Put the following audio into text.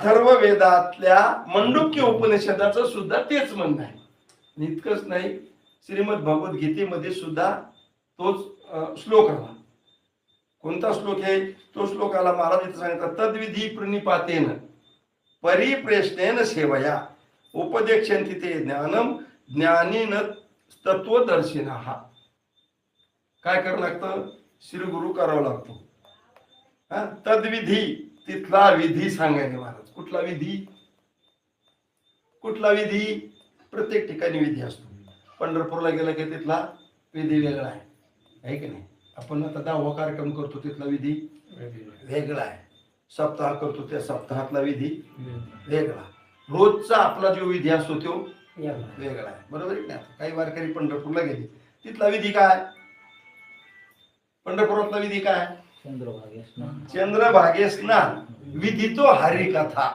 सर्व वेदातल्या मंडूक्य उपनिषदाचं सुद्धा तेच म्हणणं आहे. इतकंच नाही, श्रीमद भगवद्गीतेमध्ये सुद्धा तोच श्लोक आला. कोणता श्लोक आहे तो? श्लोकाला महाराज इथं सांगितलं, तद्विधी प्रणिपातेन परिप्रेष्णेन सेवया उपदेक्षन्ति ते ज्ञानम ज्ञानीन तत्वदर्शिनः. काय करावं लागतं? श्री गुरु करावं लागतो. तद्विधी, तिथला विधी सांगायला महाराज. कुठला विधी? कुठला विधी? प्रत्येक ठिकाणी विधी असतो. पंढरपूरला गेला की तिथला विधी वेगळा आहे की नाही? आपण आता 10वा कार्यक्रम करतो, तिथला विधी वेगळा आहे. सप्ताह करतो, त्या सप्ताहातला विधी वेगळा. रोजचा आपला जो विधी असतो तो वेगळा आहे. बरोबर आहे ना? काही वारकरी पंढरपूरला गेले, तिथला विधी काय? पंढरपुरातला विधी काय? चंद्रभागे स्नान. विधी तो हरिकथा.